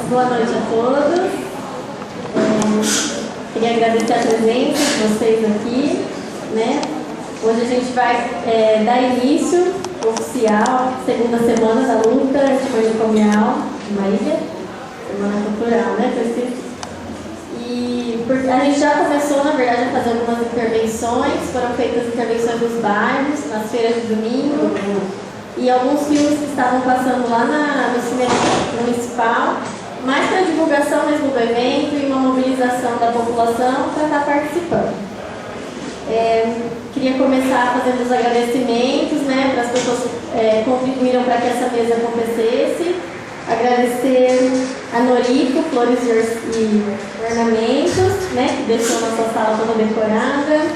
Boa noite a todos. Queria agradecer a presença de vocês aqui, né? Hoje a gente vai dar início oficial, segunda semana da luta antimanicomial de Marília, semana cultural, né? E a gente já começou, na verdade, a fazer algumas intervenções, foram feitas intervenções nos bairros, nas feiras de domingo, e alguns filmes que estavam passando lá no cinema municipal, mais para divulgação mesmo do evento e uma mobilização da população para estar participando. Queria começar fazendo os agradecimentos, né, para as pessoas que contribuíram para que essa mesa acontecesse. Agradecer a Noriko, Flores e Ornamentos, né, que deixou nossa sala toda decorada.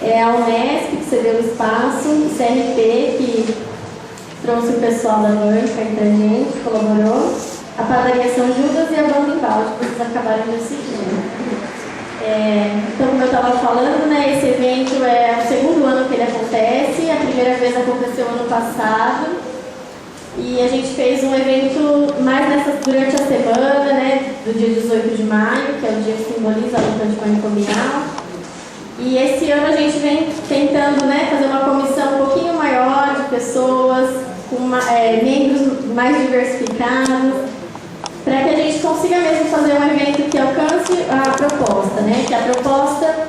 A Unesp, que cedeu o espaço, o CRP, que trouxe o pessoal da banca entre a gente, colaborou. A Padaria São Judas e a Banda Embalde, que vocês acabaram de seguir. Então, como eu estava falando, né, esse evento é o segundo ano que ele acontece, a primeira vez aconteceu ano passado, e a gente fez um evento mais durante a semana, né, do dia 18 de maio, que é o dia que simboliza a luta antimanicomial. E esse ano a gente vem tentando, né, fazer uma comissão um pouquinho maior de pessoas, com membros mais diversificados, para que a gente consiga mesmo fazer um evento que alcance a proposta, né? Que a proposta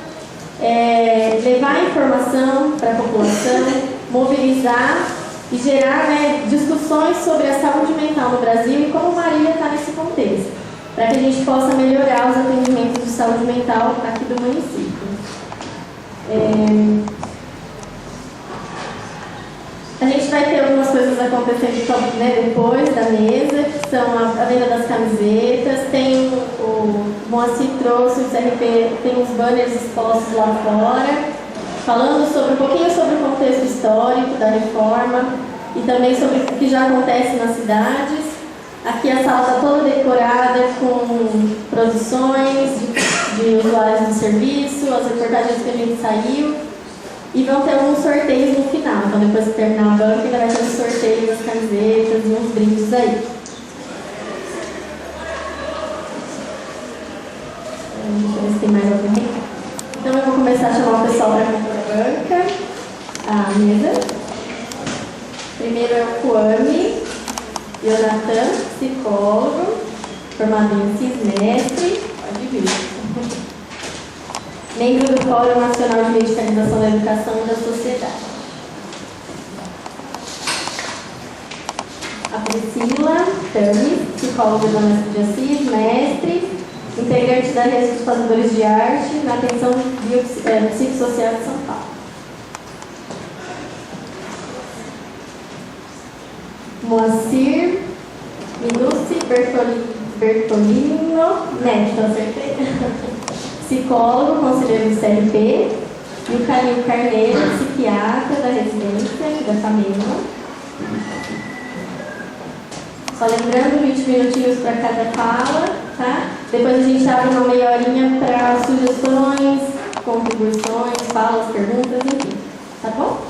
é levar informação para a população, mobilizar e gerar, né, discussões sobre a saúde mental no Brasil e como Marília está nesse contexto, para que a gente possa melhorar os atendimentos de saúde mental aqui do município. A gente vai ter algumas coisas acontecendo, né, depois da mesa, que são a venda das camisetas, tem o Moacir trouxe, o CRP tem uns banners expostos lá fora, falando um pouquinho sobre o contexto histórico da reforma e também sobre o que já acontece nas cidades. Aqui a sala está toda decorada com produções de usuários do serviço, as reportagens que a gente saiu. E vão ter alguns sorteios no final. Então, depois que terminar a banca, ainda vai ter um sorteio das camisetas e uns brindes aí. Deixa eu ver se tem mais alguém. Então, eu vou começar a chamar o pessoal para compor a banca, a mesa. Primeiro é o Kwame Jonathan, psicólogo, formado em CIS, mestre. Pode vir. Membro do Fórum Nacional de Medicalização da Educação e da Sociedade. A Priscila Tami, psicóloga da Unesp de Assis, mestre, integrante da Rede dos Fazedores de Arte na Atenção Psicossocial de São Paulo. Moacir Minucci Bertolino Neto, acertei? Psicólogo, conselheiro do CRP, e o Calil Carneiro, psiquiatra da residência e da família. Só lembrando, 20 minutinhos para cada fala, tá? Depois a gente abre uma meia horinha para sugestões, contribuições, falas, perguntas, enfim. Tá bom?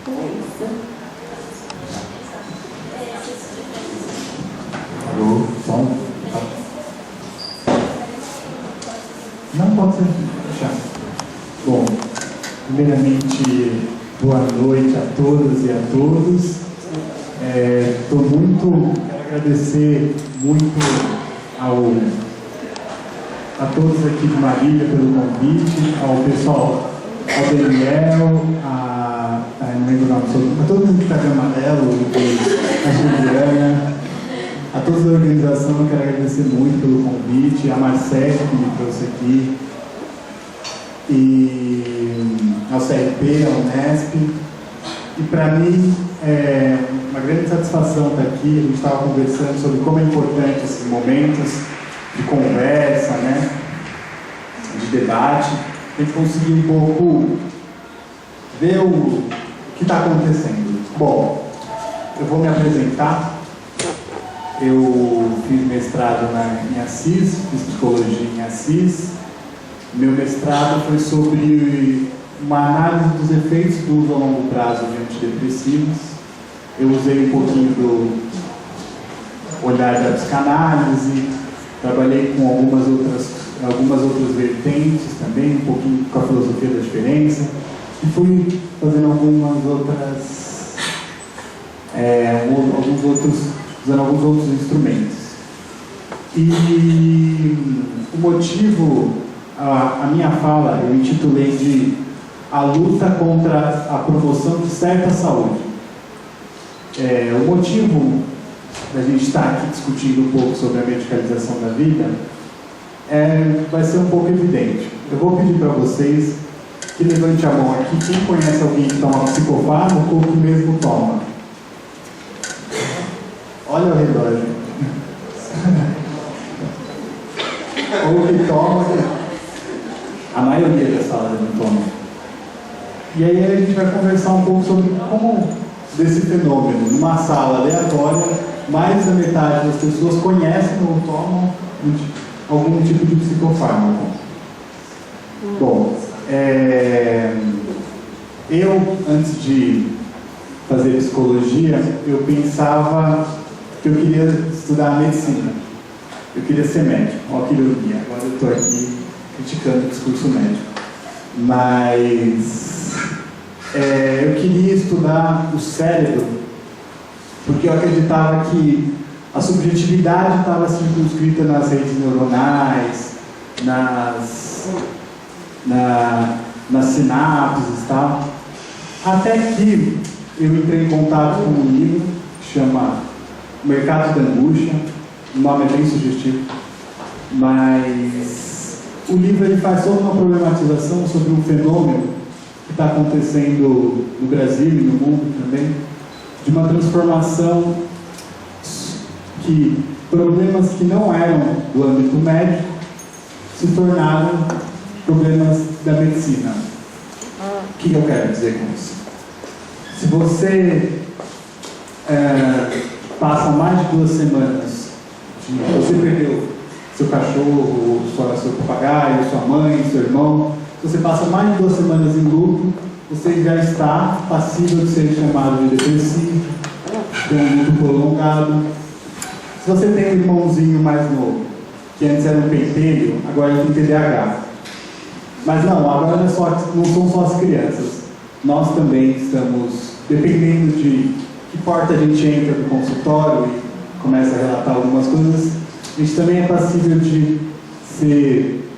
Então é isso. Alô, som? Não pode ser fechado. Bom, primeiramente, boa noite a todas e a todos. Quero agradecer muito a todos aqui de Marília pelo convite, ao pessoal, ao Daniel, não lembro o nome, a todo mundo que está de amarelo, a Juliana, a toda a organização. Eu quero agradecer muito pelo convite, a Marcele que me trouxe aqui, e ao CRP, ao Unesp. E para mim é uma grande satisfação estar aqui. A gente estava conversando sobre como é importante esses momentos de conversa, né, de debate. A gente conseguir um pouco ver o que está acontecendo. Bom, eu vou me apresentar. Eu fiz mestrado em Assis, fiz psicologia em Assis. Meu mestrado foi sobre uma análise dos efeitos do uso a longo prazo de antidepressivos. Eu usei um pouquinho olhar da psicanálise, trabalhei com algumas outras vertentes também, um pouquinho com a filosofia da diferença, e fui fazendo usando alguns outros instrumentos. E o motivo, a minha fala, eu intitulei de A Luta contra a Promoção de Certa Saúde. O motivo da gente estar aqui discutindo um pouco sobre a medicalização da vida vai ser um pouco evidente. Eu vou pedir para vocês que levante a mão aqui quem conhece alguém que toma psicofármaco ou que mesmo toma. Olha o relógio. Ou que toma, a maioria da sala não toma. E aí a gente vai conversar um pouco sobre como desse fenômeno. Numa sala aleatória, mais da metade das pessoas conhecem ou tomam algum tipo de psicofármaco. Bom, eu, antes de fazer psicologia, eu pensava que eu queria estudar medicina. Eu queria ser médico, ó que ironia. Agora eu estou aqui criticando o discurso médico. Mas eu queria estudar o cérebro, porque eu acreditava que a subjetividade estava circunscrita nas redes neuronais, nas sinapses e tal. Até que eu entrei em contato com um livro que chama Mercado da Angústia. O nome é bem sugestivo, mas o livro ele faz toda uma problematização sobre um fenômeno que está acontecendo no Brasil e no mundo também, de uma transformação que problemas que não eram do âmbito médico se tornaram problemas da medicina. O que eu quero dizer com isso? Se você passa mais de 2 semanas, você perdeu seu cachorro, seu papagaio, sua mãe, seu irmão, se você passa mais de 2 semanas em luto, você já está passível de ser chamado de depressivo, tem um luto prolongado. Se você tem um irmãozinho mais novo, que antes era um pentelho, agora ele tem TDAH. Mas não, agora não são só as crianças. Nós também estamos, dependendo de que porta a gente entra no consultório e começa a relatar algumas coisas, a gente também é passível de ser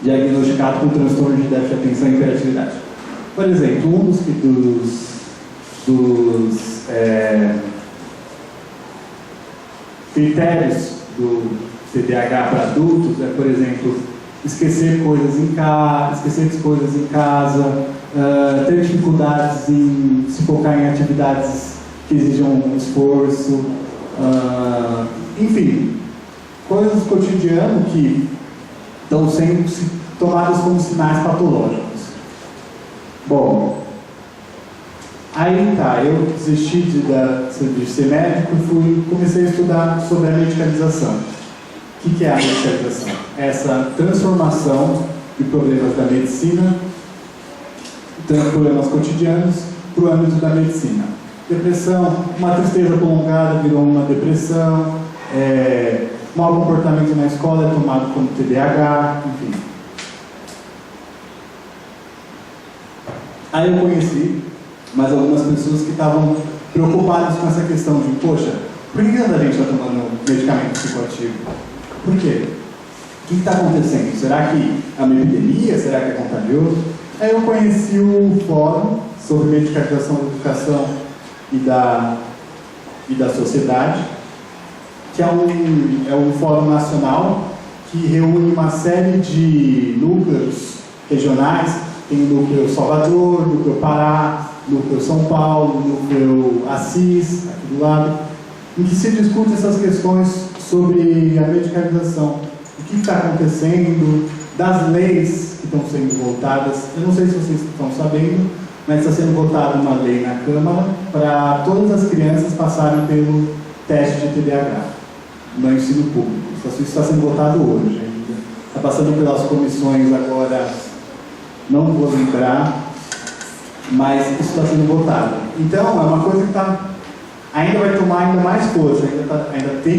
diagnosticado com transtorno de déficit de atenção e hiperatividade. Por exemplo, um dos critérios do TDAH para adultos é, por exemplo, esquecer coisas em casa, ter dificuldades em se focar em atividades que exijam um esforço, enfim, coisas do cotidiano que estão sendo tomadas como sinais patológicos. Bom, aí tá, eu desisti de ser médico e comecei a estudar sobre a medicalização. O que é a medicalização? Essa transformação de problemas da medicina, problemas cotidianos, para o âmbito da medicina. Depressão, uma tristeza prolongada virou uma depressão, mau comportamento na escola é tomado como TDAH, enfim. Aí eu conheci mais algumas pessoas que estavam preocupadas com essa questão de, poxa, por que tanta gente está tomando medicamento psicoativo? Por quê? O que está acontecendo? Será que é uma epidemia? Será que é contagioso? Aí eu conheci o Fórum sobre Medicalização da Educação e da Sociedade, que é um fórum nacional que reúne uma série de núcleos regionais. Tem o núcleo Salvador, núcleo Pará, núcleo São Paulo, núcleo Assis, aqui do lado, em que se discute essas questões sobre a medicalização, o que está acontecendo, das leis que estão sendo votadas. Eu não sei se vocês estão sabendo, mas está sendo votada uma lei na Câmara para todas as crianças passarem pelo teste de TDAH no ensino público. Isso está sendo votado hoje ainda. Está passando pelas comissões agora, não vou lembrar, mas isso está sendo votado. Então, é uma coisa que está ainda vai tomar ainda mais força,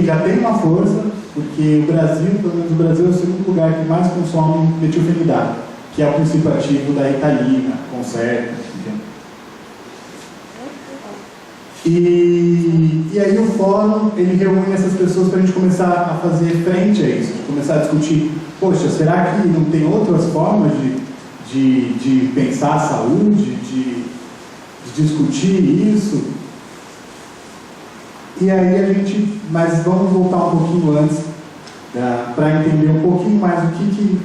já tem uma força, porque o Brasil, pelo menos o Brasil, é o segundo lugar que mais consome metilfenidato, que é o princípio ativo da Ritalina, Concerta, enfim. E aí o fórum, ele reúne essas pessoas para a gente começar a fazer frente a isso, começar a discutir, poxa, será que não tem outras formas de pensar a saúde, de discutir isso? E aí mas vamos voltar um pouquinho antes, para entender um pouquinho mais o que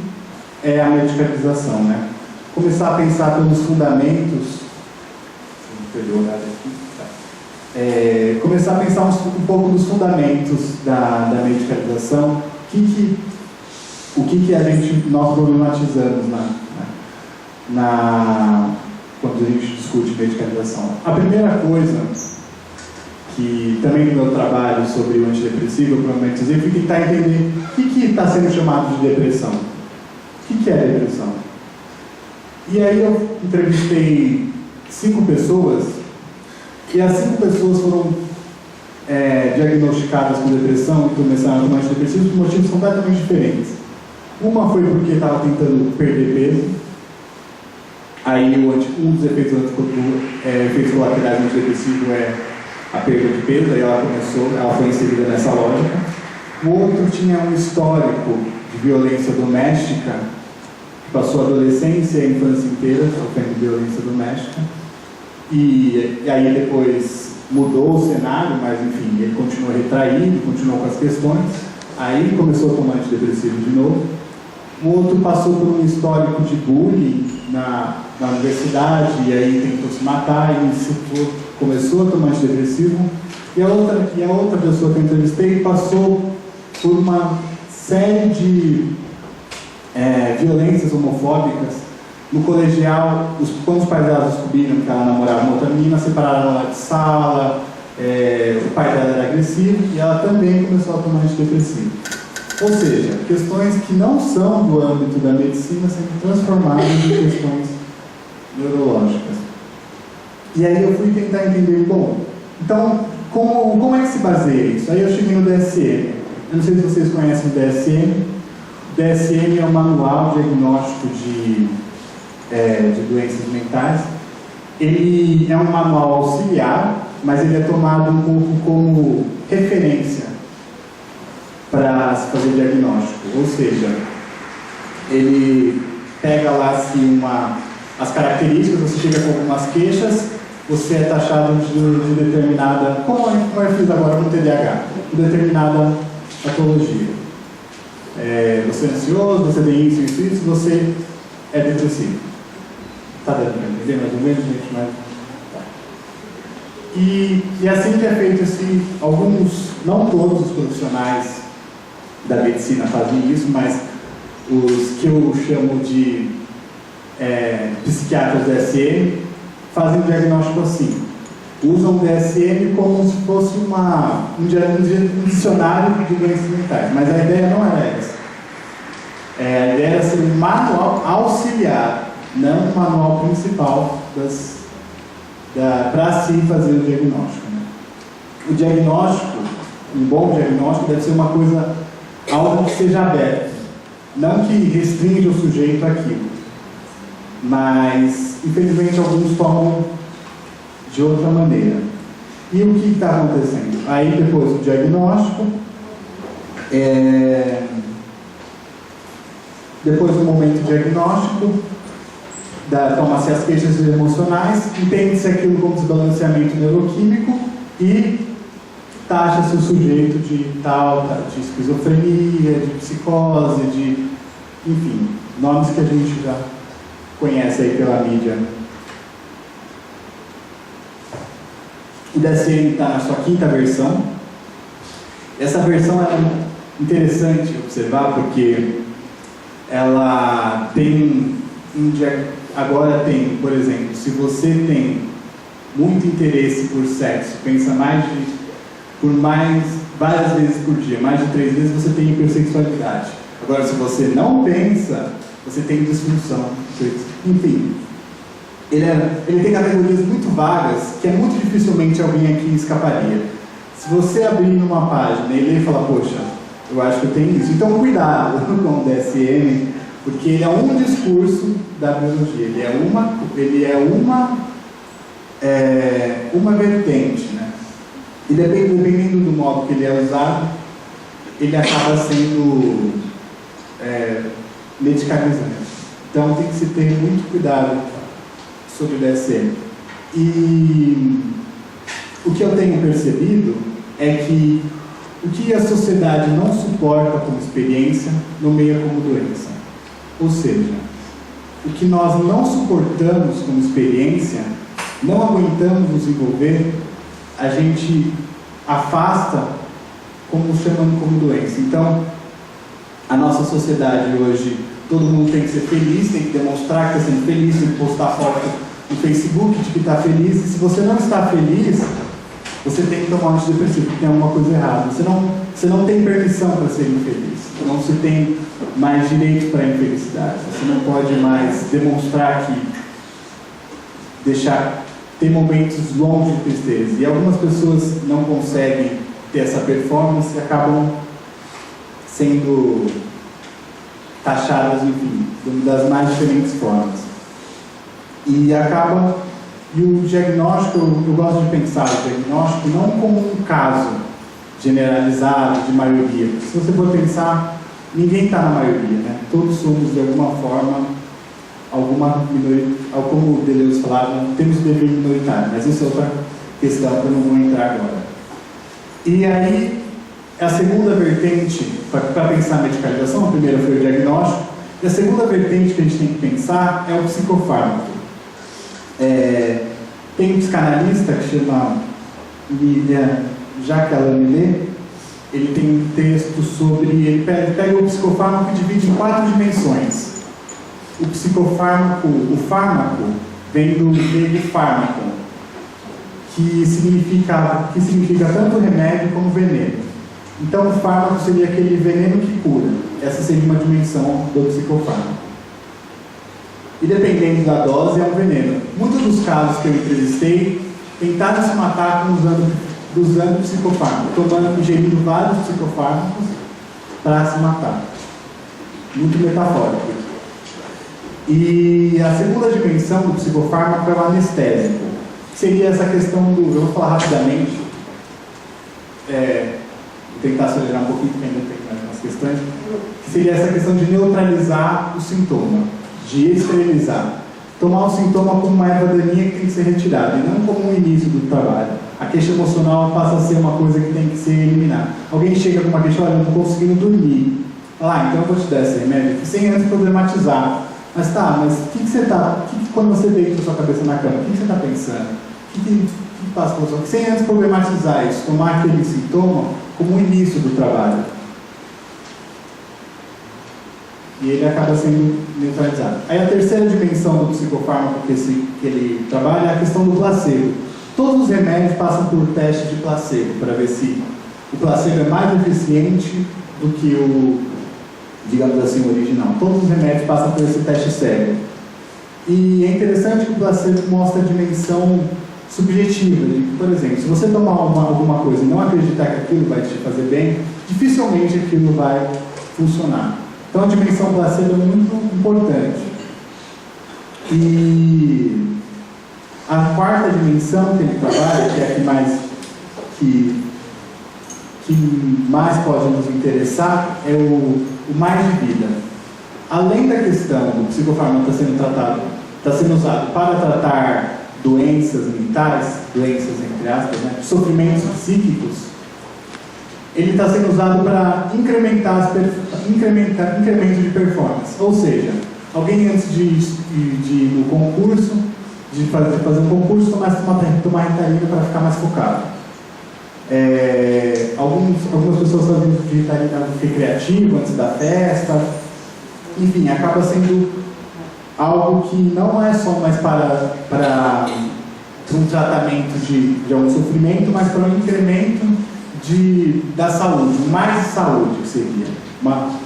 é a medicalização, né? Começar a pensar pelos fundamentos, começar a pensar um pouco dos fundamentos da medicalização, o que nós problematizamos quando a gente discute medicalização. A primeira coisa, que também no meu trabalho sobre o antidepressivo, eu problematizei, foi tentar entender o que está sendo chamado de depressão. O que é depressão? E aí eu entrevistei 5 pessoas, e as 5 pessoas foram diagnosticadas com depressão e começaram a tomar antidepressivos por motivos completamente diferentes. Uma foi porque estava tentando perder peso, aí um dos efeitos colaterais do antidepressivo é a perda de peso, aí ela foi inserida nessa lógica. O outro tinha um histórico de violência doméstica, que passou a adolescência e a infância inteira sofrendo violência doméstica, e aí depois mudou o cenário, mas enfim, ele continuou retraído, continuou com as questões, aí começou a tomar antidepressivo de novo. O outro passou por um histórico de bullying na universidade, e aí tentou se matar, e começou a tomar antidepressivo. E a outra pessoa que eu entrevistei passou por uma série de violências homofóbicas. No colegial, quando os pais dela descobriram que ela namorava uma outra menina, separaram ela de sala, o pai dela era agressivo, e ela também começou a tomar antidepressivo. Ou seja, questões que não são do âmbito da medicina sendo transformadas em questões neurológicas. E aí eu fui tentar entender, então, como é que se baseia isso? Aí eu cheguei no DSM. Eu não sei se vocês conhecem o DSM. O DSM é um manual diagnóstico de doenças mentais. Ele é um manual auxiliar, mas ele é tomado um pouco como referência para se fazer diagnóstico. Ou seja, ele pega lá assim, as características, você chega com algumas queixas, você é taxado de determinada, como eu fiz agora no TDAH, de determinada patologia. Você é ansioso, você tem isso, você é depressivo. Está dando para entender mais ou menos, gente? Mas... Tá. E assim que é feito alguns, não todos os profissionais da medicina fazem isso, mas os que eu chamo de psiquiatras DSM fazem um diagnóstico assim. Usam o DSM como se fosse um dicionário de doenças mentais, mas a ideia não era essa. A ideia era ser um manual auxiliar, não um manual principal para se fazer o diagnóstico. Né? O diagnóstico, um bom diagnóstico, deve ser uma coisa, algo que seja aberto, não que restringe o sujeito àquilo. Mas, infelizmente, alguns tomam de outra maneira. E o que está acontecendo? Aí, depois do diagnóstico, depois do momento diagnóstico, toma-se as queixas emocionais, entende-se aquilo como desbalanceamento neuroquímico e taxa-se o sujeito de esquizofrenia, de psicose, enfim, nomes que a gente já conhece aí pela mídia. O DSM está na sua 5ª versão. Essa versão é interessante observar porque ela tem agora tem, por exemplo, se você tem muito interesse por sexo, pensa várias vezes por dia, mais de 3 vezes, você tem hipersexualidade. Agora, se você não pensa, você tem disfunção. Enfim, ele tem categorias muito vagas que muito dificilmente alguém aqui escaparia. Se você abrir numa página e ler e falar, poxa, eu acho que eu tenho isso. Então, cuidado com o DSM, porque ele é um discurso da biologia. Ele é uma vertente, né? E dependendo do modo que ele é usado, ele acaba sendo medicalizante. Então, tem que se ter muito cuidado sobre o DSM. E o que eu tenho percebido é que o que a sociedade não suporta como experiência, nomeia como doença. Ou seja, o que nós não suportamos como experiência, não aguentamos nos envolver, a gente afasta chamando como doença. Então, a nossa sociedade hoje, todo mundo tem que ser feliz, tem que demonstrar que está sendo feliz, tem que postar foto no Facebook de que está feliz, e se você não está feliz, você tem que tomar um antidepressivo, porque tem alguma coisa errada. Você não tem permissão para ser infeliz, não se tem mais direito para a infelicidade, você não pode mais demonstrar que ter momentos longos de tristeza. E algumas pessoas não conseguem ter essa performance e acabam sendo taxadas, enfim, das mais diferentes formas. E o diagnóstico, eu gosto de pensar o diagnóstico não como um caso generalizado de maioria. Se você for pensar, ninguém está na maioria, né? Todos somos de alguma forma, alguma minoria, como o Deleuze falava, temos o dever minoritário, mas isso é outra questão que eu não vou entrar agora. E aí, a segunda vertente, para pensar a medicalização, a primeira foi o diagnóstico, e a segunda vertente que a gente tem que pensar é o psicofármaco. Tem um psicanalista que chama Jacques Alain, ele tem um texto sobre, ele pega o psicofármaco e divide em 4 dimensões. O psicofármaco, o fármaco, vem do grego fármaco, que significa tanto remédio como veneno. Então o fármaco seria aquele veneno que cura. Essa seria uma dimensão do psicofármaco. E dependendo da dose, é um veneno. Muitos dos casos que eu entrevistei tentaram se matar usando psicofármaco, ingerindo vários psicofármacos para se matar. Muito metafórico. E a segunda dimensão do psicofármaco é o anestésico. Seria essa questão eu vou falar rapidamente, vou tentar acelerar um pouquinho, porque ainda tem mais questões, que seria essa questão de neutralizar o sintoma, de esterilizar. Tomar o sintoma como uma erva daninha que tem que ser retirada, e não como um início do trabalho. A queixa emocional passa a ser uma coisa que tem que ser eliminada. Alguém chega com uma queixa, olha, eu não estou conseguindo dormir. Então eu vou te dar esse remédio, sem antes problematizar. Mas quando você deita a sua cabeça na cama, o que você está pensando? O que passa por você? Sem antes problematizar isso, tomar aquele sintoma como o início do trabalho. E ele acaba sendo neutralizado. Aí a terceira dimensão do psicofármaco que ele trabalha é a questão do placebo. Todos os remédios passam por teste de placebo, para ver se o placebo é mais eficiente do que o, digamos assim, o original. Todos os remédios passam por esse teste cego. E é interessante que o placebo mostra a dimensão subjetiva. Por exemplo, se você tomar alguma coisa e não acreditar que aquilo vai te fazer bem, dificilmente aquilo vai funcionar. Então a dimensão placebo é muito importante. E a quarta dimensão que ele trabalha, que é a que mais pode nos interessar, é o mais de vida. Além da questão do psicofármaco está sendo usado para tratar doenças mentais, doenças entre aspas, né, sofrimentos psíquicos, ele está sendo usado para incremento de performance. Ou seja, alguém antes de ir no concurso, de fazer um concurso, começa a tomar Ritalina para ficar mais focado. Algumas pessoas fazem Ritalina recreativa antes da festa. Enfim, acaba sendo algo que não é só mais para um tratamento de algum sofrimento, mas para um incremento da saúde, mais saúde que seria.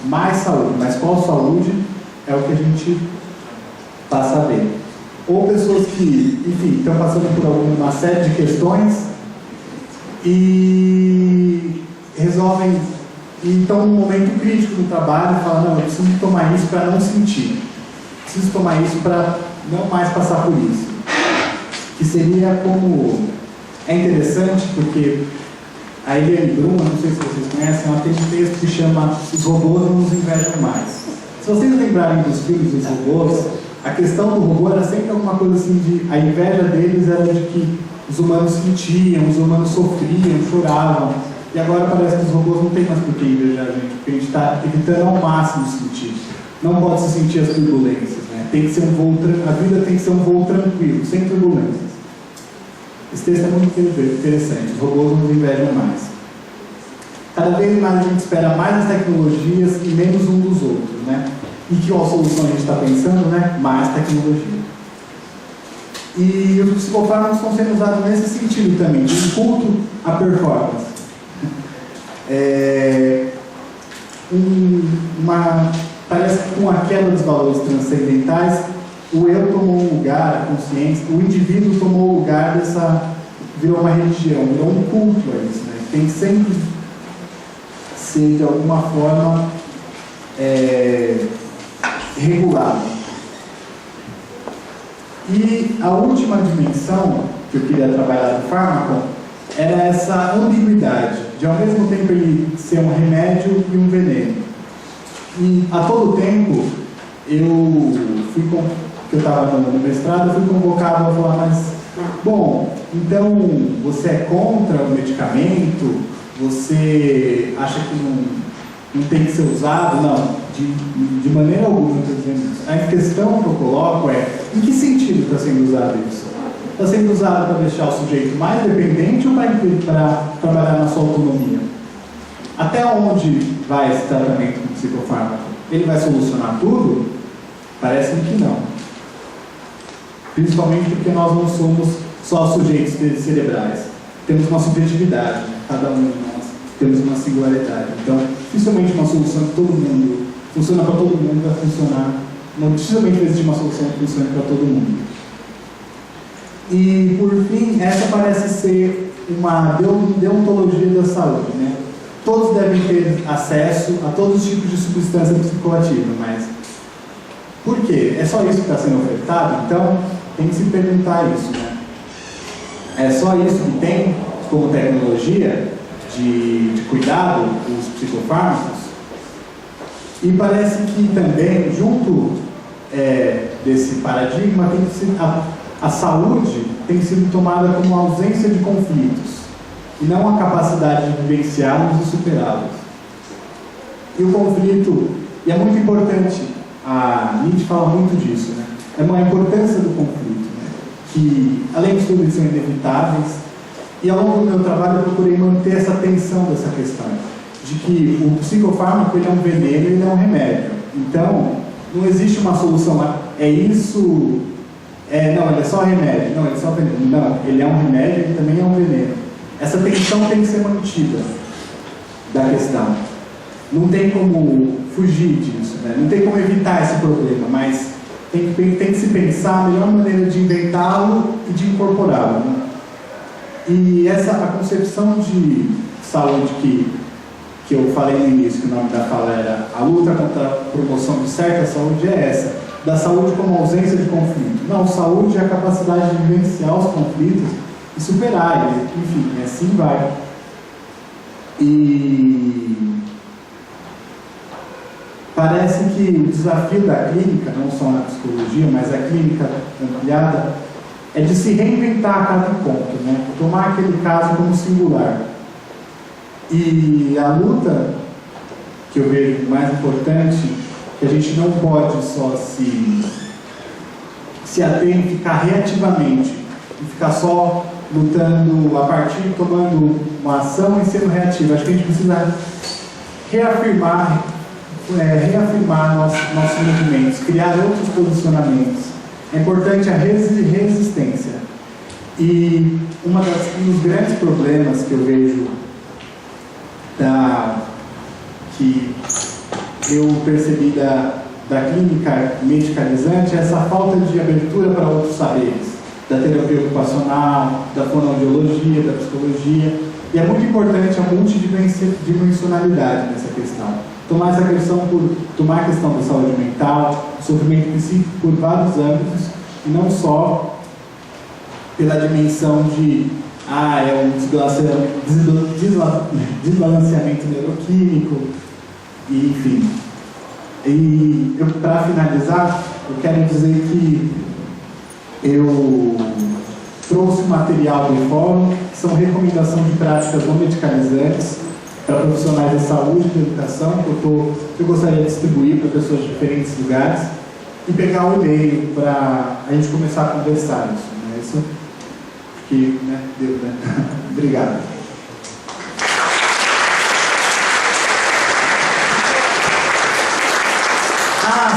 Mais saúde, mas qual saúde é o que a gente passa a ver. ou pessoas que, enfim, estão passando por uma série de questões e resolvem, e estão num momento crítico no trabalho e falam, não, eu preciso tomar isso para não sentir, preciso tomar isso para não mais passar por isso. Que seria como... É interessante porque a Eliane Bruma, não sei se vocês conhecem, ela tem um texto que chama Os Robôs Não Nos Invejam Mais. Se vocês lembrarem dos filmes dos robôs, a questão do robô era sempre alguma coisa assim de... A inveja deles era de que os humanos sentiam, os humanos sofriam, choravam. E agora parece que os robôs não têm mais por que invejar a gente, porque a gente está evitando ao máximo sentir. Não pode se sentir as turbulências, né? Tem que ser um voo, a vida tem que ser um voo tranquilo, sem turbulências. Esse texto é muito interessante. Os robôs não nos invejam mais. Cada vez mais a gente espera mais as tecnologias e menos um dos outros, né? E que solução a gente está pensando, né? Mais tecnologia. E os psicofármacos estão sendo usados nesse sentido também, de culto à performance. Parece que com a queda dos valores transcendentais, o eu tomou um lugar, a consciência, o indivíduo tomou o lugar virou uma religião, virou um culto a isso, né? Tem que sempre ser de alguma forma regulado. E a última dimensão que eu queria trabalhar no fármaco era essa ambiguidade, de ao mesmo tempo ele ser um remédio e um veneno. E a todo tempo eu estava no mestrado, eu fui convocado a falar, mas, bom, então você é contra o medicamento? Você acha que não tem que ser usado? Não, de maneira alguma eu estou dizendo isso. A questão que eu coloco é, em que sentido está sendo usado isso? Está sendo usado para deixar o sujeito mais dependente ou para trabalhar na sua autonomia? Até onde vai esse tratamento com psicofármaco? Ele vai solucionar tudo? Parece-me que não. Principalmente porque nós não somos só sujeitos cerebrais. Temos uma subjetividade, cada um de nós temos uma singularidade. Então, dificilmente uma solução que todo mundo funciona para todo mundo vai funcionar. Não dificilmente vai existir uma solução que funcione para todo mundo. E, por fim, essa parece ser uma deontologia da saúde, né? Todos devem ter acesso a todos os tipos de substância psicoativa, mas por quê? É só isso que está sendo ofertado? Então, tem que se perguntar isso, né? É só isso que tem como tecnologia de cuidado dos psicofármacos? E parece que também, junto desse paradigma, tem que ser, a saúde tem sido tomada como ausência de conflitos e não a capacidade de vivenciá-los e superá-los. E o conflito, e é muito importante, a Nietzsche fala muito disso, né? É uma importância do conflito, né? Que além de tudo eles são inevitáveis, e ao longo do meu trabalho eu procurei manter essa tensão dessa questão, de que o psicofármaco ele é um veneno e ele é um remédio. Então, não existe uma solução, é isso, não, ele é só remédio, não, ele é só veneno. Não, ele é um remédio, ele também é um veneno. Essa tensão tem que ser mantida da questão. Não tem como fugir disso, né? Não tem como evitar esse problema, mas tem que se pensar a melhor maneira de inventá-lo e de incorporá-lo, né? E a concepção de saúde que eu falei no início, que o nome da fala era a luta contra a promoção de certa saúde, é essa, da saúde como ausência de conflito. Não, saúde é a capacidade de vivenciar os conflitos e superar eles, enfim, assim vai. E parece que o desafio da clínica, não só na psicologia, mas a clínica ampliada, é de se reinventar a cada ponto, né? Tomar aquele caso como singular. E a luta que eu vejo mais importante, que a gente não pode só se ater em ficar reativamente, e ficar só lutando a partir, tomando uma ação e sendo reativo. Acho que a gente precisa reafirmar nossos movimentos, criar outros posicionamentos. É importante a resistência. E um dos grandes problemas que eu vejo que eu percebi da clínica medicalizante é essa falta de abertura para outros saberes, da terapia ocupacional, da fonoaudiologia, da psicologia, e é muito importante a multidimensionalidade nessa questão. Tomar essa questão tomar a questão da saúde mental, do sofrimento psíquico por vários âmbitos, e não só pela dimensão de é um desbalanceamento neuroquímico, e, enfim. E para finalizar, eu quero dizer que eu trouxe um material do fórum, que são recomendações de práticas não medicalizantes para profissionais da saúde e da educação, que eu gostaria de distribuir para pessoas de diferentes lugares, e pegar um e-mail para a gente começar a conversar isso. Né? Isso que, né, deu, né? Obrigado.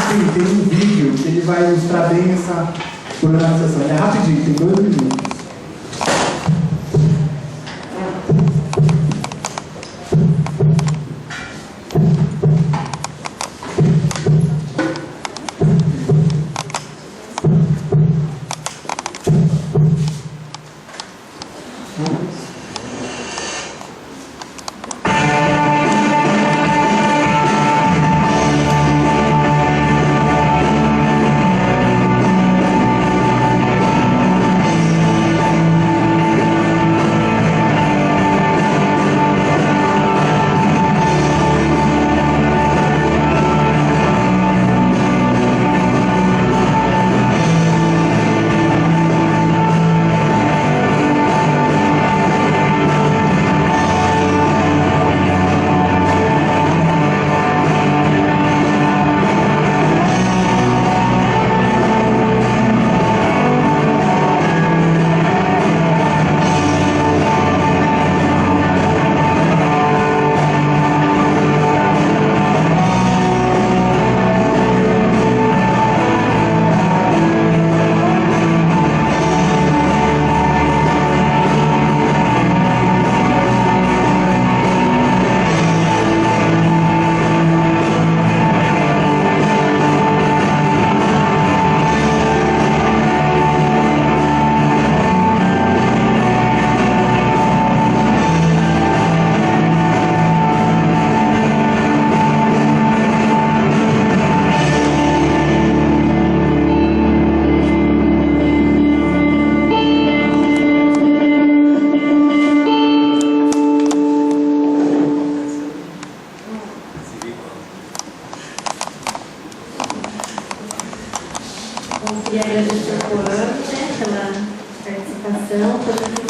Sim, tem um vídeo que ele vai ilustrar bem essa programação. É rapidinho, tem 2 minutos.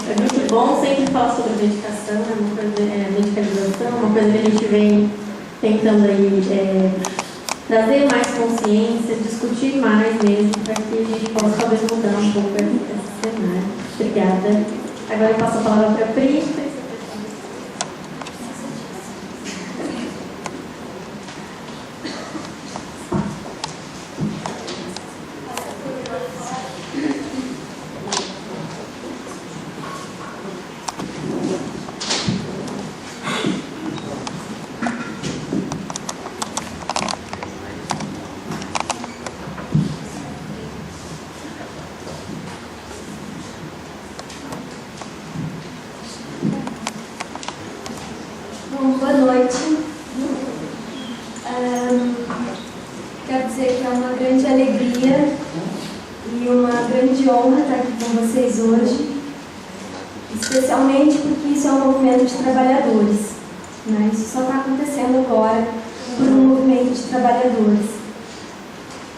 É muito bom sempre falar sobre medicação, medicalização, uma coisa que a gente vem tentando aí trazer mais consciência, discutir mais mesmo, para que a gente possa talvez mudar um pouco esse cenário. Obrigada. Agora eu passo a palavra para a Pri. Boa noite. Quero dizer que é uma grande alegria e uma grande honra estar aqui com vocês hoje, especialmente porque isso é um movimento de trabalhadores, né? Isso só está acontecendo agora por um movimento de trabalhadores.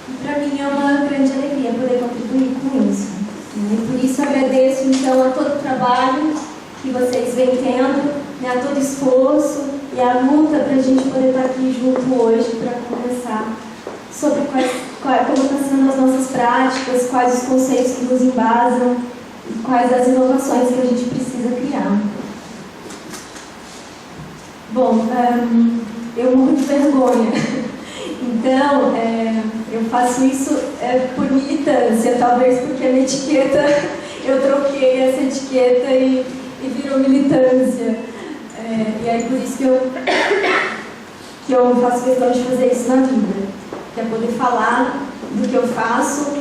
E para mim é uma grande alegria poder contribuir com isso, né? E por isso agradeço então a todo o trabalho que vocês vêm tendo, né, a todo esforço e a luta para a gente poder estar aqui junto hoje para conversar sobre como estão sendo as nossas práticas, quais os conceitos que nos embasam e quais as inovações que a gente precisa criar. Bom, eu morro de vergonha, então eu faço isso por militância, talvez porque a minha etiqueta, eu troquei essa etiqueta e virou militância. E aí por isso que eu faço questão de fazer isso na vida. que é poder falar do que eu faço,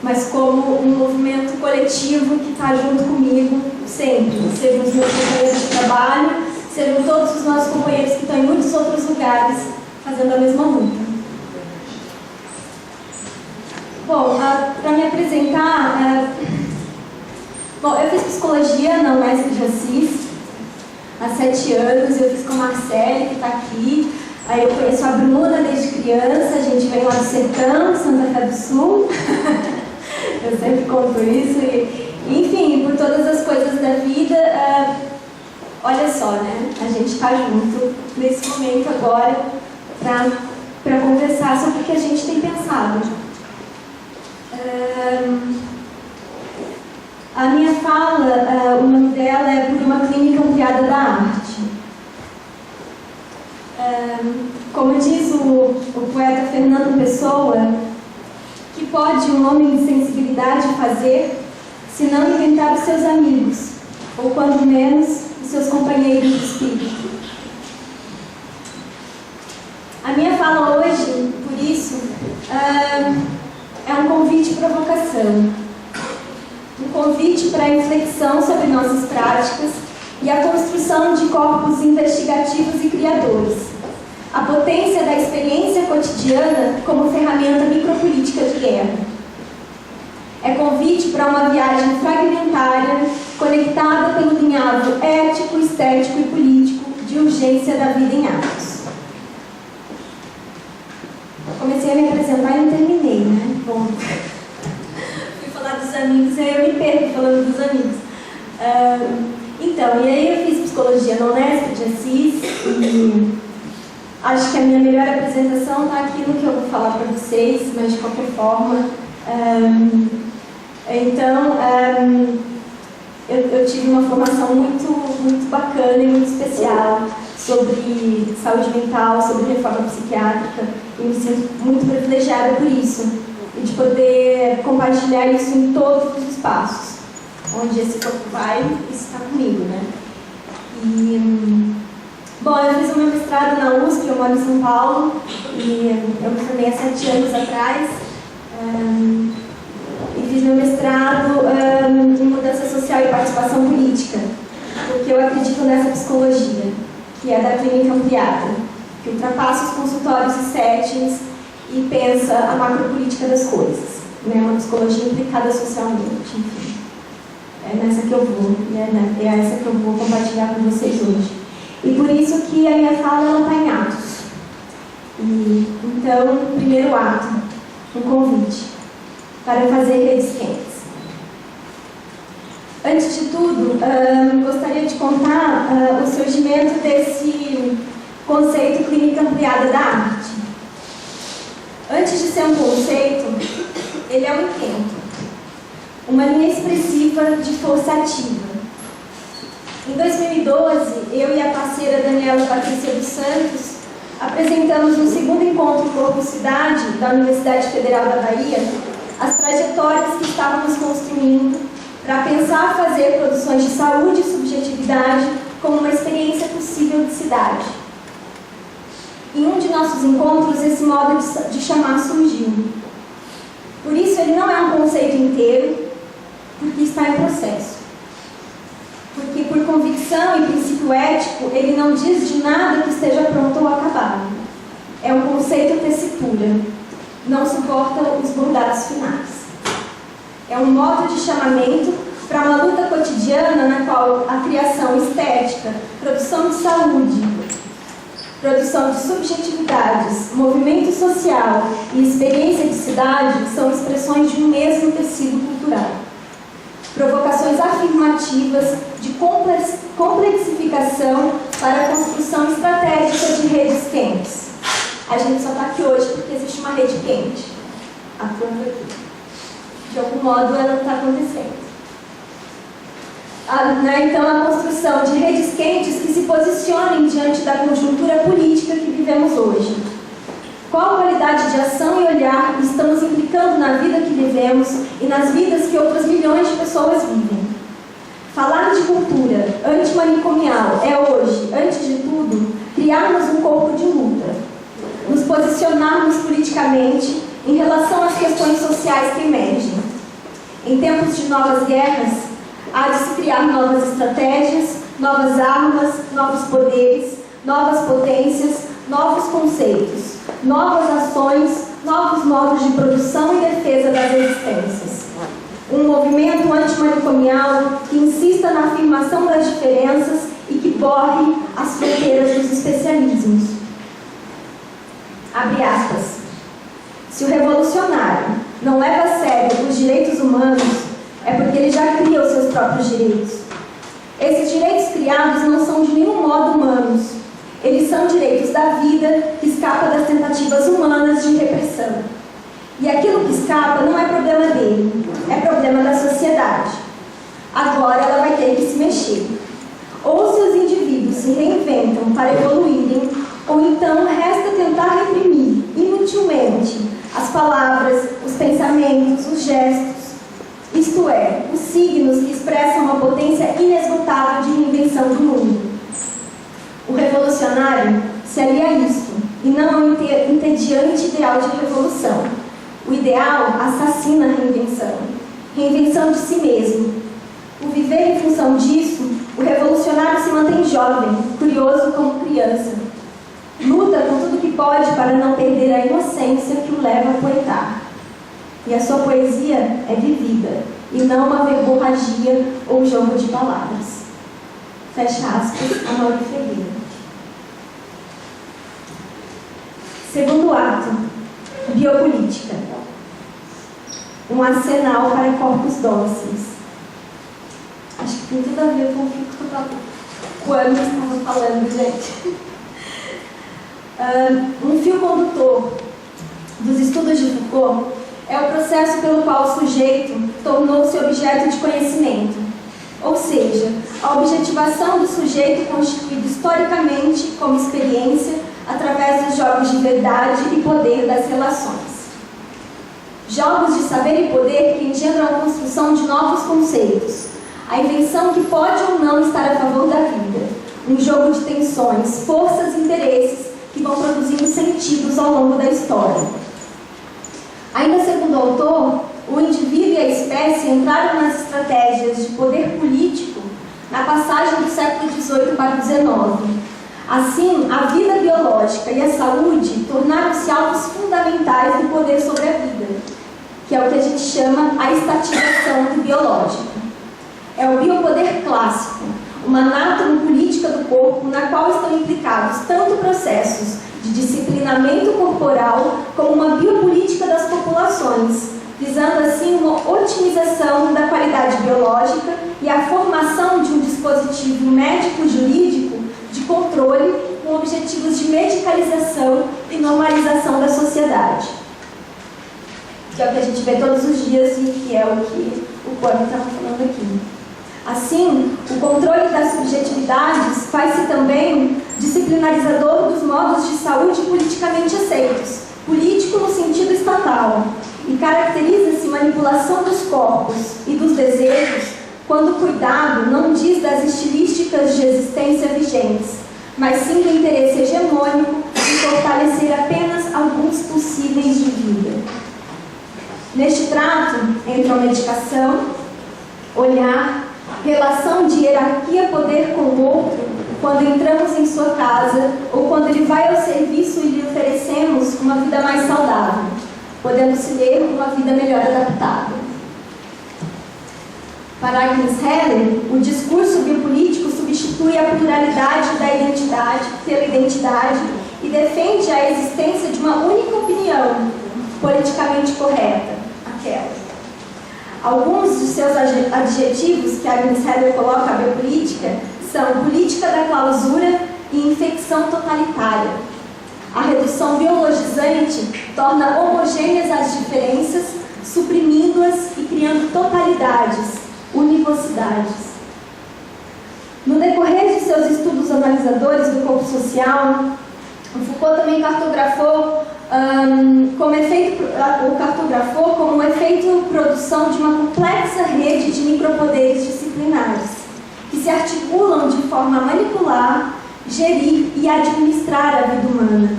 mas como um movimento coletivo que está junto comigo sempre, sejam os meus companheiros de trabalho, sejam todos os nossos companheiros que estão em muitos outros lugares fazendo a mesma luta. Bom, para me apresentar, eu fiz psicologia na Unesp de Assis há 7 anos, eu fiz com a Marcele, que está aqui. Aí eu conheço a Bruna desde criança, a gente vem lá do sertão, Santa Fé do Sul. Eu sempre conto isso. Enfim, por todas as coisas da vida, olha só, né? A gente está junto nesse momento agora para conversar sobre o que a gente tem pensado. A minha fala, o nome dela é Por uma Clínica Ampliada da Arte. Como diz o poeta Fernando Pessoa, que pode um homem de sensibilidade fazer, se não inventar os seus amigos, ou quando menos, os seus companheiros de espírito. A minha fala hoje, por isso, é um convite e provocação. Um convite para a reflexão sobre nossas práticas e a construção de corpos investigativos e criadores. A potência da experiência cotidiana como ferramenta micropolítica de guerra. É convite para uma viagem fragmentária, conectada pelo linhado ético, estético e político de urgência da vida em atos. Comecei a me apresentar e não terminei, né? Bom, fui falar dos amigos e aí eu me perco falando dos amigos. Então, e aí eu fiz psicologia na Unesp de Assis e acho que a minha melhor apresentação está aqui no que eu vou falar para vocês, mas de qualquer forma. Eu tive uma formação muito bacana e muito especial sobre saúde mental, sobre reforma psiquiátrica, e me sinto muito privilegiada por isso, e de poder compartilhar isso em todos os espaços onde esse corpo vai, isso está comigo, né? Bom, eu fiz o meu mestrado na USP, eu moro em São Paulo, e eu me formei há 7 anos atrás, e fiz meu mestrado em mudança social e participação política, porque eu acredito nessa psicologia, que é da clínica ampliada, que ultrapassa os consultórios e settings e pensa a macropolítica das coisas, né? Uma psicologia implicada socialmente, enfim. É nessa que eu vou, né? É essa que eu vou compartilhar com vocês hoje. E por isso que a minha fala está em atos. Então, primeiro ato, um convite para fazer redes quentes. Antes de tudo, gostaria de contar o surgimento desse conceito clínica ampliada da arte. Antes de ser um conceito, ele é um intento, uma linha expressiva de força ativa. Em 2012, eu e a parceira Daniela Patrícia dos Santos apresentamos no segundo encontro Corpo Cidade da Universidade Federal da Bahia as trajetórias que estávamos construindo para pensar fazer produções de saúde e subjetividade como uma experiência possível de cidade. Em um de nossos encontros, esse modo de chamar surgiu. Por isso, ele não é um conceito inteiro, porque está em processo. Porque, por convicção e princípio ético, ele não diz de nada que esteja pronto ou acabado. É um conceito tessitura, não suporta os bordados finais. É um modo de chamamento para uma luta cotidiana na qual a criação estética, produção de saúde, produção de subjetividades, movimento social e experiência de cidade são expressões de um mesmo tecido cultural. Provocações afirmativas de complexificação para a construção estratégica de redes quentes. A gente só está aqui hoje porque existe uma rede quente atuando aqui. De algum modo ela está acontecendo. Então, a construção de redes quentes que se posicionem diante da conjuntura política que vivemos hoje. Qual qualidade de ação e olhar estamos implicando na vida que vivemos e nas vidas que outras milhões de pessoas vivem? Falar de cultura antimanicomial é hoje, antes de tudo, criarmos um corpo de luta, nos posicionarmos politicamente politicamente em relação às questões sociais que emergem. Em tempos de novas guerras, há de se criar novas estratégias, novas armas, novos poderes, novas potências, novos conceitos, novas ações, novos modos de produção e defesa das existências. Um movimento antimanicomial que insista na afirmação das diferenças e que borre as fronteiras dos especialismos. Abre aspas. Se o revolucionário não leva a sério os direitos humanos, é porque ele já cria os seus próprios direitos. Esses direitos criados não são de nenhum modo humanos. Eles são direitos da vida que escapa das tentativas humanas de repressão. E aquilo que escapa não é problema dele, é problema da sociedade. Agora ela vai ter que se mexer. Ou se os indivíduos se reinventam para evoluírem, ou então resta tentar reprimir, inutilmente, as palavras, os pensamentos, os gestos, isto é, os signos que expressam uma potência inesgotável de reinvenção do mundo. O revolucionário se alia a isto, e não ao entediante ideal de revolução. O ideal assassina a reinvenção de si mesmo. Por viver em função disso, o revolucionário se mantém jovem, curioso como criança. Luta com tudo que pode para não perder a inocência que o leva a poetar. E a sua poesia é vivida, e não uma verborragia ou jogo de palavras. Fecha aspas, Amaury Ferreira. Segundo ato, biopolítica. Um arsenal para corpos dóceis. Acho que tem tudo a ver com o que o Kwame estava falando, gente. Um fio condutor dos estudos de Foucault é o processo pelo qual o sujeito tornou-se objeto de conhecimento, ou seja, a objetivação do sujeito constituído historicamente como experiência através dos jogos de verdade e poder das relações. Jogos de saber e poder que engendram a construção de novos conceitos, a invenção que pode ou não estar a favor da vida, um jogo de tensões, forças e interesses que vão produzindo sentidos ao longo da história. Ainda segundo o autor, o indivíduo e a espécie entraram nas estratégias de poder político na passagem do século XVIII para o XIX. Assim, a vida biológica e a saúde tornaram-se alvos fundamentais do poder sobre a vida, que é o que a gente chama a estatização do biológico. É o biopoder clássico, uma anátomo política do corpo na qual estão implicados tanto processos de disciplinamento corporal como uma biopolítica das populações, visando assim uma otimização da qualidade biológica e a formação de um dispositivo médico-jurídico de controle com objetivos de medicalização e normalização da sociedade. Que é o que a gente vê todos os dias e que é o que o Kwame estava falando aqui. Assim, o controle das subjetividades faz-se também disciplinarizador dos modos de saúde politicamente aceitos, político no sentido estatal, e caracteriza-se manipulação dos corpos e dos desejos quando o cuidado não diz das estilísticas de existência vigentes, mas sim do interesse hegemônico de fortalecer apenas alguns possíveis de vida. Neste trato, entram medicação, olhar, relação de hierarquia-poder com o outro, quando entramos em sua casa ou quando ele vai ao serviço e lhe oferecemos uma vida mais saudável, podendo-se ler uma vida melhor adaptada. Para Agnes Heller, o discurso biopolítico substitui a pluralidade da identidade pela identidade e defende a existência de uma única opinião politicamente correta, aquela. Alguns de seus adjetivos que Agnes Heller coloca à biopolítica são política da clausura e infecção totalitária. A redução biologizante torna homogêneas as diferenças, suprimindo-as e criando totalidades, univocidades. No decorrer de seus estudos analisadores do corpo social, Foucault também cartografou como efeito produção de uma complexa rede de micropoderes disciplinares, que se articulam de forma a manipular, gerir e administrar a vida humana,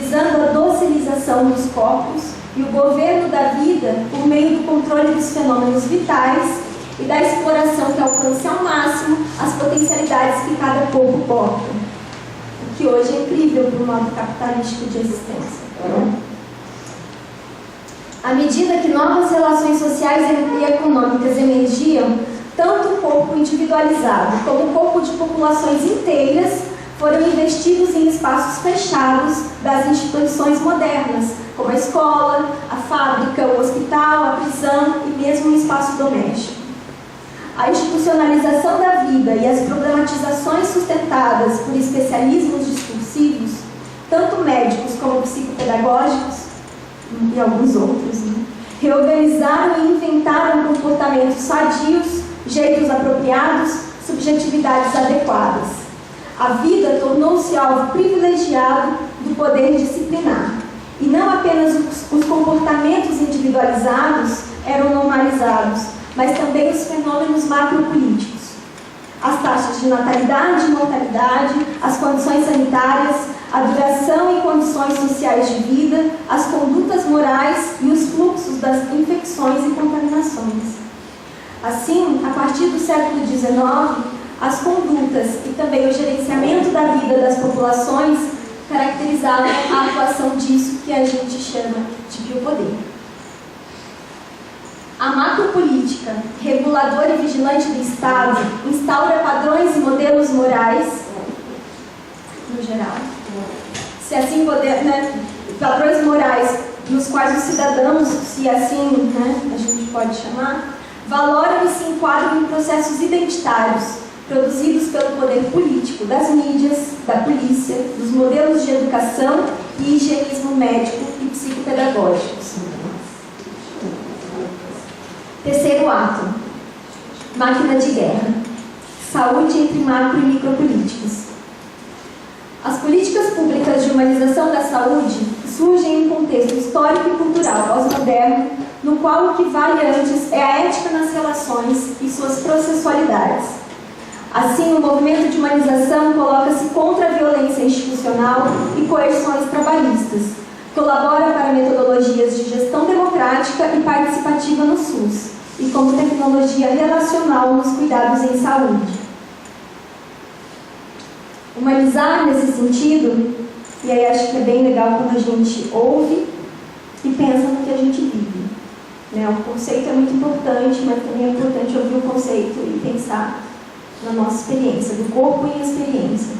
visando a docilização dos corpos e o governo da vida por meio do controle dos fenômenos vitais e da exploração que alcance ao máximo as potencialidades que cada corpo porta, o que hoje é incrível para o modo capitalístico de existência. À medida que novas relações sociais e econômicas emergiam, tanto o corpo individualizado como o corpo de populações inteiras foram investidos em espaços fechados das instituições modernas, como a escola, a fábrica, o hospital, a prisão e mesmo o espaço doméstico. A institucionalização da vida e as problematizações sustentadas por especialismos discursivos, tanto médicos como psicopedagógicos e alguns outros, reorganizaram e inventaram comportamentos sadios, jeitos apropriados, subjetividades adequadas. A vida tornou-se alvo privilegiado do poder disciplinar. E não apenas os comportamentos individualizados eram normalizados, mas também os fenômenos macropolíticos. As taxas de natalidade e mortalidade, as condições sanitárias, a duração e condições sociais de vida, as condutas morais e os fluxos das infecções e contaminações. Assim, a partir do século XIX, as condutas e também o gerenciamento da vida das populações caracterizavam a atuação disso que a gente chama de biopoder. A macropolítica, reguladora e vigilante do Estado, instaura padrões e modelos morais, no geral, se assim puder, padrões morais nos quais os cidadãos, se assim a gente pode chamar, valoram e se enquadram em processos identitários, produzidos pelo poder político, das mídias, da polícia, dos modelos de educação e higienismo médico e psicopedagógicos. Terceiro ato, máquina de guerra, saúde entre macro e micropolíticos. As políticas públicas de humanização da saúde surgem em um contexto histórico e cultural pós-moderno, no qual o que vale antes é a ética nas relações e suas processualidades. Assim, o movimento de humanização coloca-se contra a violência institucional e coerções trabalhistas, colabora para metodologias de gestão democrática e participativa no SUS, e como tecnologia relacional nos cuidados em saúde. Humanizar, nesse sentido, e aí acho que é bem legal quando a gente ouve e pensa no que a gente vive. O conceito é muito importante, mas também é importante ouvir o conceito e pensar na nossa experiência, do corpo em experiência.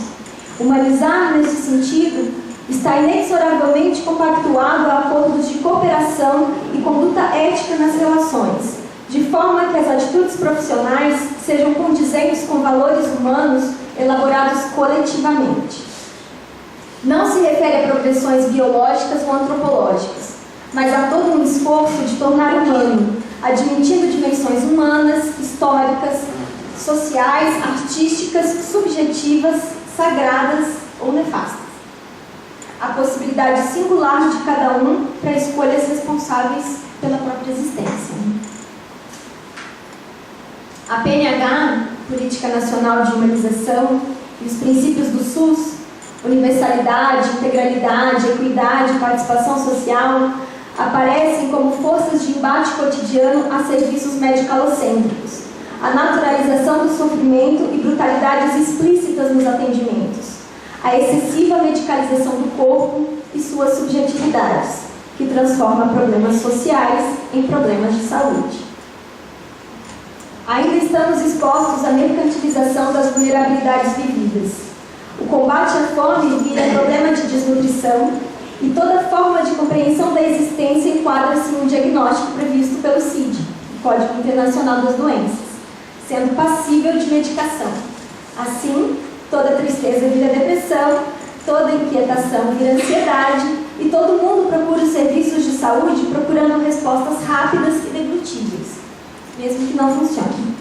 Humanizar, nesse sentido, está inexoravelmente compactuado a acordos de cooperação e conduta ética nas relações, de forma que as atitudes profissionais sejam condizentes com valores humanos elaborados coletivamente. Não se refere a progressões biológicas ou antropológicas, mas a todo um esforço de tornar humano, admitindo dimensões humanas, históricas, sociais, artísticas, subjetivas, sagradas ou nefastas. A possibilidade singular de cada um para escolhas responsáveis pela própria existência. A PNH, Política Nacional de Humanização, e os princípios do SUS, universalidade, integralidade, equidade, participação social, aparecem como forças de embate cotidiano a serviços medicalocêntricos, a naturalização do sofrimento e brutalidades explícitas nos atendimentos, a excessiva medicalização do corpo e suas subjetividades, que transforma problemas sociais em problemas de saúde. Ainda estamos expostos à mercantilização das vulnerabilidades vividas. O combate à fome vira problema de desnutrição e toda forma de compreensão da existência enquadra-se em um diagnóstico previsto pelo CID, Código Internacional das Doenças, sendo passível de medicação. Assim, toda tristeza vira depressão, toda inquietação vira ansiedade e todo mundo procura os serviços de saúde procurando respostas rápidas e deglutíveis, mesmo que não funcionem.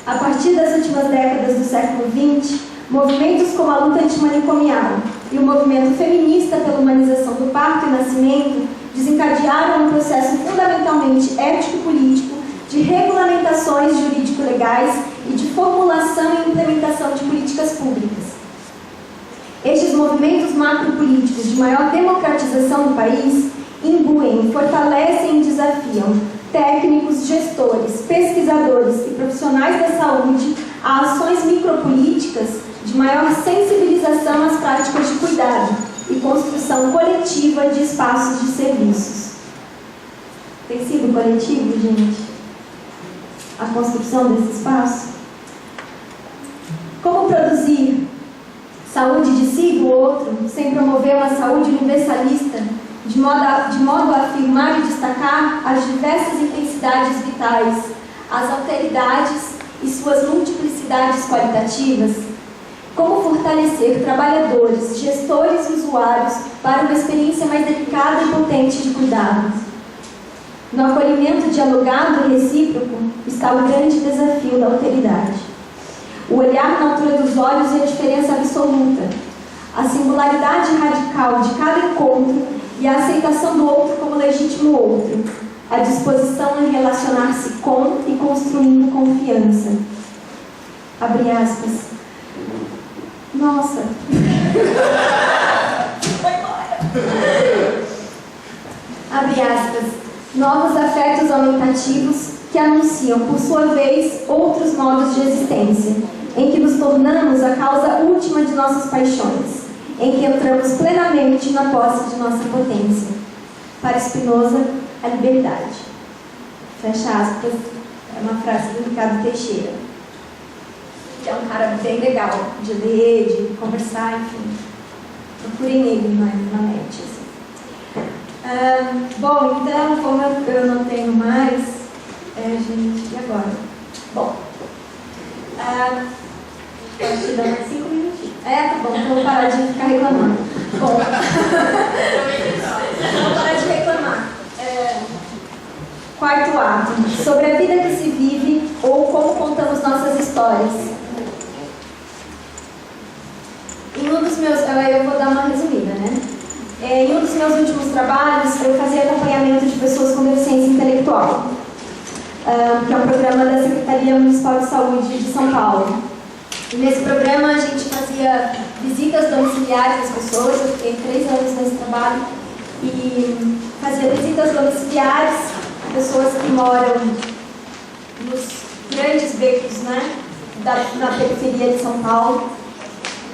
A partir das últimas décadas do século XX, movimentos como a luta antimanicomial e o movimento feminista pela humanização do parto e nascimento desencadearam um processo fundamentalmente ético-político de regulamentações jurídico-legais e de formulação e implementação de políticas públicas. Estes movimentos macropolíticos de maior democratização do país imbuem, fortalecem e desafiam técnicos, gestores, pesquisadores e profissionais da saúde a ações micropolíticas de maior sensibilização às práticas de cuidado e construção coletiva de espaços de serviços. Tem sido coletivo, gente? A construção desse espaço? Como produzir saúde de si e do outro, sem promover uma saúde universalista, de modo a afirmar e destacar as diversas intensidades vitais, as alteridades e suas multiplicidades qualitativas? Como fortalecer trabalhadores, gestores e usuários para uma experiência mais delicada e potente de cuidado? No acolhimento dialogado e recíproco está o grande desafio da alteridade. O olhar na altura dos olhos e a diferença absoluta, a singularidade radical de cada encontro e a aceitação do outro como legítimo outro, a disposição em relacionar-se com e construindo confiança. Abre aspas. Nossa! Abre aspas. Novos afetos aumentativos que anunciam, por sua vez, outros modos de existência, em que nos tornamos a causa última de nossas paixões, em que entramos plenamente na posse de nossa potência. Para Spinoza, a liberdade. Fecha aspas, é uma frase do Ricardo Teixeira, que é um cara bem legal de ler, de conversar, enfim. Procurem ele na net. Assim. Bom, então, como eu não tenho mais, gente, e agora? Bom, pode te dar mais 5 minutinhos. Tá bom, então vou parar de ficar reclamando. Bom, vou parar de reclamar. Quarto ato, sobre a vida que se vive ou como contamos nossas histórias. Em um dos meus, eu vou dar uma resumida, né? Em um dos meus últimos trabalhos, eu fazia acompanhamento de pessoas com deficiência intelectual, que é um programa da Secretaria Municipal de Saúde de São Paulo. E nesse programa a gente fazia visitas domiciliares às pessoas, eu fiquei 3 anos nesse trabalho, e fazia visitas domiciliares a pessoas que moram nos grandes becos, né, na periferia de São Paulo.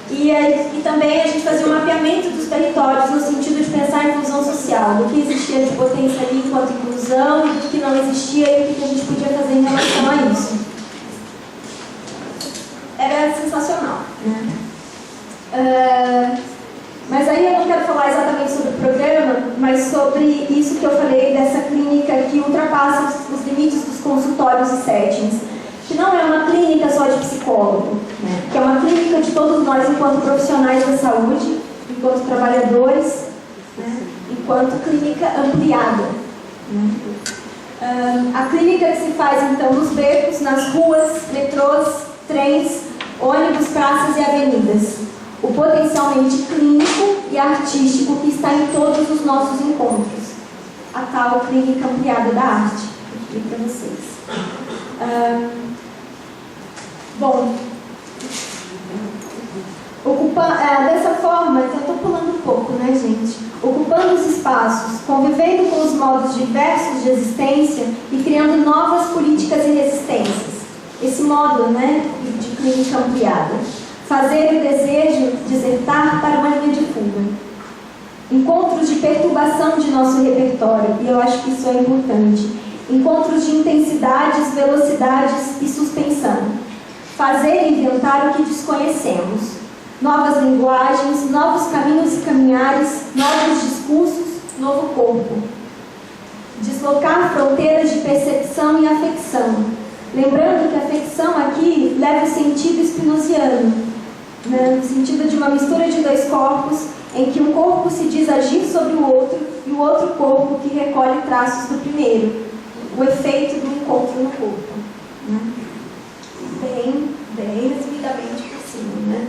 E também a gente fazia um mapeamento dos territórios no sentido de pensar a inclusão social, do que existia de potência ali enquanto inclusão e do que não existia e o que a gente podia fazer em relação a isso. Era sensacional, né? Mas aí eu não quero falar exatamente sobre o programa, mas sobre isso que eu falei dessa clínica que ultrapassa os limites dos consultórios e settings, que não é uma clínica só de psicólogo, né? Que é uma clínica de todos nós enquanto profissionais da saúde, enquanto trabalhadores, né? Enquanto clínica ampliada, né? A clínica que se faz então nos becos, nas ruas, metrôs, trens, ônibus, praças e avenidas. O potencialmente clínico e artístico que está em todos os nossos encontros. A tal clínica ampliada da arte. Vou explicar para vocês. Bom, dessa forma, então eu estou pulando um pouco, né, gente? Ocupando os espaços, convivendo com os modos diversos de existência e criando novas políticas e resistências. Esse modo, né, de clínica ampliada. Fazer o desejo desertar para uma linha de fuga. Encontros de perturbação de nosso repertório, e eu acho que isso é importante. Encontros de intensidades, velocidades e suspensão. Fazer e inventar o que desconhecemos. Novas linguagens, novos caminhos e caminhares, novos discursos, novo corpo. Deslocar fronteiras de percepção e afecção. Lembrando que a afecção aqui leva o sentido spinoziano, né? No sentido de uma mistura de 2 corpos, em que um corpo se diz agir sobre o outro e o outro corpo que recolhe traços do primeiro. O efeito do encontro no corpo, né? Bem resumidamente por cima, né?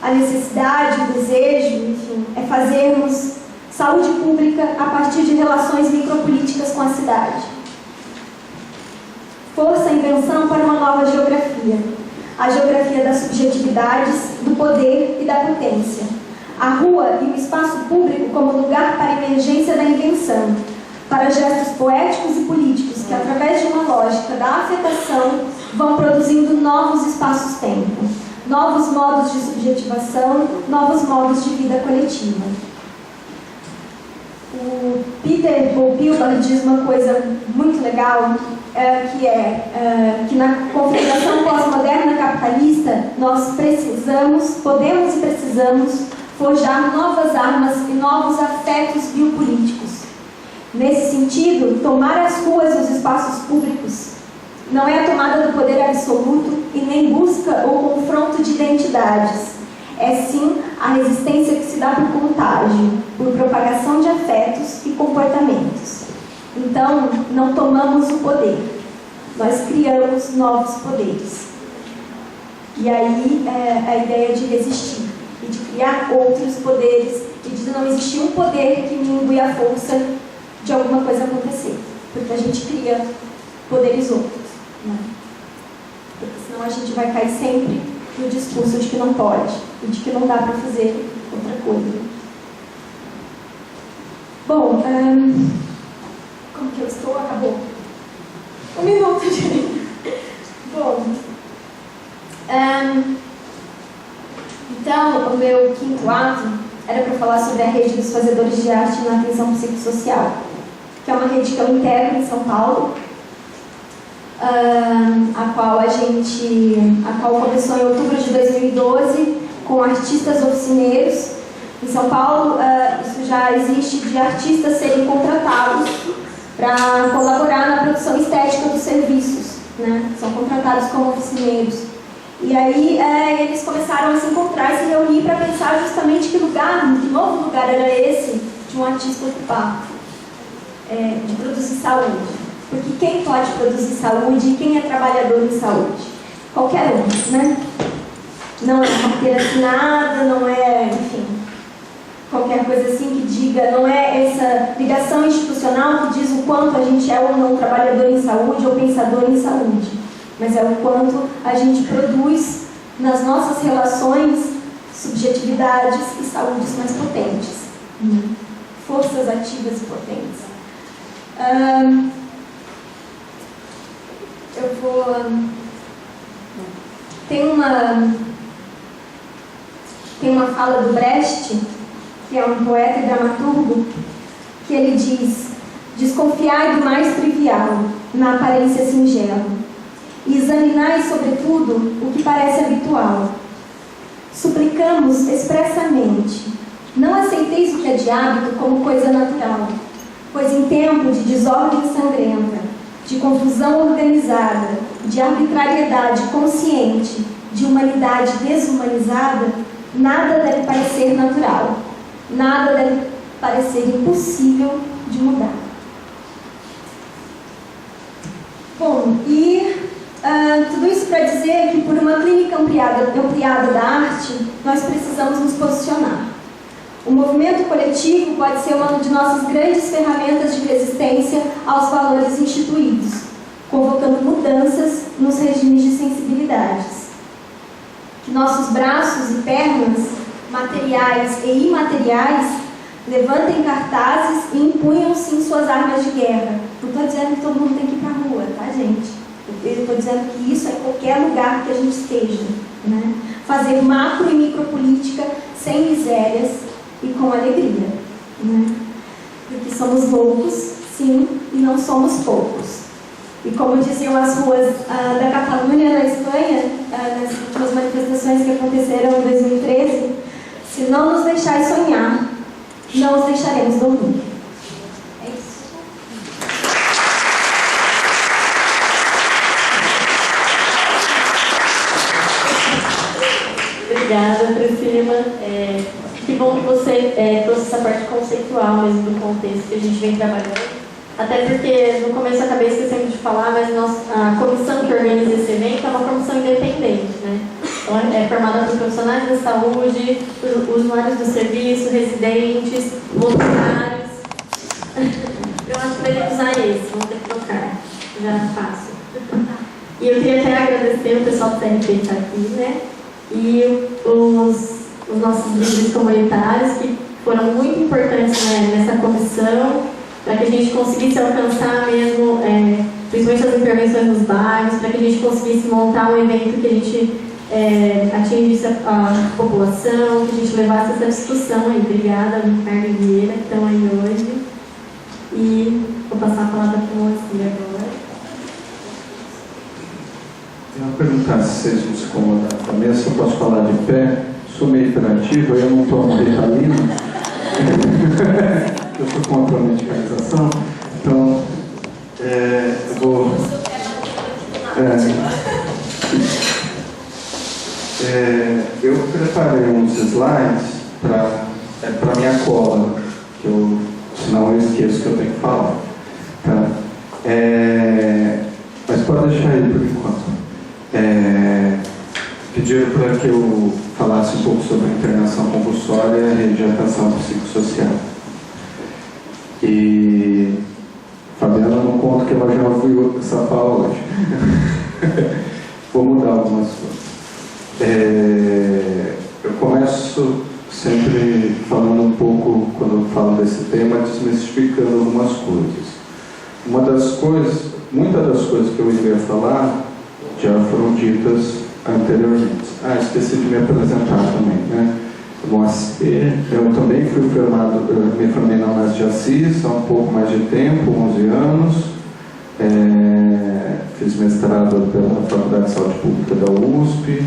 A necessidade, o desejo, enfim, é fazermos saúde pública a partir de relações micropolíticas com a cidade. Força a invenção para uma nova geografia. a geografia das subjetividades, do poder e da potência. A rua e o espaço público como lugar para a emergência da invenção, para gestos poéticos e políticos que, através de uma lógica da afetação, vão produzindo novos espaços-tempo, novos modos de subjetivação, novos modos de vida coletiva. O Peter Boulpilar diz uma coisa muito legal, que na configuração pós-moderna capitalista nós podemos e precisamos forjar novas armas e novos afetos biopolíticos. Nesse sentido, tomar as ruas e os espaços públicos não é a tomada do poder absoluto e nem busca ou confronto de identidades. É sim a resistência que se dá por contágio, por propagação de afetos e comportamentos. Então, não tomamos o poder, nós criamos novos poderes. E aí a ideia de resistir e de criar outros poderes e de não existir um poder que mingue a força de alguma coisa acontecer, porque a gente cria poderes outros, né? Porque senão a gente vai cair sempre no discurso de que não pode e de que não dá para fazer outra coisa. Bom, como que eu estou? Acabou. 1 minuto, gente. Bom, então o meu 5º ato era para falar sobre a rede dos fazedores de arte na atenção psicossocial, que é uma rede que eu integro em São Paulo, a qual começou em outubro de 2012 com artistas oficineiros. Em São Paulo, isso já existe de artistas serem contratados para colaborar na produção estética dos serviços, né? São contratados como oficineiros. E aí eles começaram a se encontrar e se reunir para pensar justamente que novo lugar era esse de um artista ocupar, de produzir saúde. Porque quem pode produzir saúde e quem é trabalhador em saúde? Qualquer um, né? Não é carteira assinada, não é, enfim, qualquer coisa assim que diga, não é essa ligação institucional que diz o quanto a gente é ou não trabalhador em saúde ou pensador em saúde, mas é o quanto a gente produz nas nossas relações subjetividades e saúdes mais potentes, forças ativas e potentes. Tem uma fala do Brecht, que é um poeta e dramaturgo, que ele diz: desconfiai do mais trivial, na aparência singela, e examinai, sobretudo, o que parece habitual. Suplicamos expressamente, não aceiteis o que é de hábito como coisa natural, pois em tempo de desordem sangrenta, de confusão organizada, de arbitrariedade consciente, de humanidade desumanizada, nada deve parecer natural, nada deve parecer impossível de mudar. Bom, e tudo isso para dizer que por uma clínica ampliada da arte, nós precisamos nos posicionar. O movimento coletivo pode ser uma de nossas grandes ferramentas de resistência aos valores instituídos, convocando mudanças nos regimes de sensibilidades. Que nossos braços e pernas, materiais e imateriais, levantem cartazes e empunham sim suas armas de guerra. Não estou dizendo que todo mundo tem que ir para a rua, tá, gente? Eu estou dizendo que isso é qualquer lugar que a gente esteja, né? Fazer macro e micropolítica sem misérias e com alegria, né? Porque somos loucos, sim, e não somos poucos. E como diziam as ruas da Catalunha, na Espanha, nas últimas manifestações que aconteceram em 2013, se não nos deixarem sonhar, não os deixaremos dormir. É isso. Obrigada, Priscila. Que bom que você trouxe essa parte conceitual mesmo do contexto que a gente vem trabalhando. Até porque no começo eu acabei esquecendo de falar, mas a comissão que organiza esse evento é uma comissão independente, né? Então é formada por profissionais da saúde, por usuários do serviço, residentes, voluntários. Eu acho que vai usar esse, vamos ter que trocar. Já faço. E eu queria até agradecer o pessoal do CRP que está aqui, né? E os nossos líderes comunitários que foram muito importantes, né, nessa comissão, para que a gente conseguisse alcançar mesmo, principalmente as intervenções nos bairros, para que a gente conseguisse montar um evento que a gente atingisse a população, que a gente levasse essa discussão aí. Obrigada, Ricardo e Vieira, que estão aí hoje. E vou passar a palavra para o Moacir agora. Eu vou perguntar se vocês não se incomodam com a mesa, eu posso falar de pé. Sou meio hiperativo, eu não tomo Ritalina. Eu sou contra a medicalização, então eu vou. Eu preparei uns slides para minha cola, senão eu esqueço que eu tenho que falar. Tá? Mas pode deixar aí por enquanto. Pediram para que eu falasse um pouco sobre a internação compulsória e a reabilitação psicossocial. E Fabiana não conta que ela já ouviu essa fala hoje. Vou mudar algumas coisas. Eu começo sempre falando um pouco, quando eu falo desse tema, desmistificando algumas coisas. Muitas das coisas que eu iria falar já foram ditas anteriormente. Esqueci de me apresentar também, né? Eu também me formei na UES de Assis há um pouco mais de tempo, 11 anos. Fiz mestrado pela Faculdade de Saúde Pública da USP.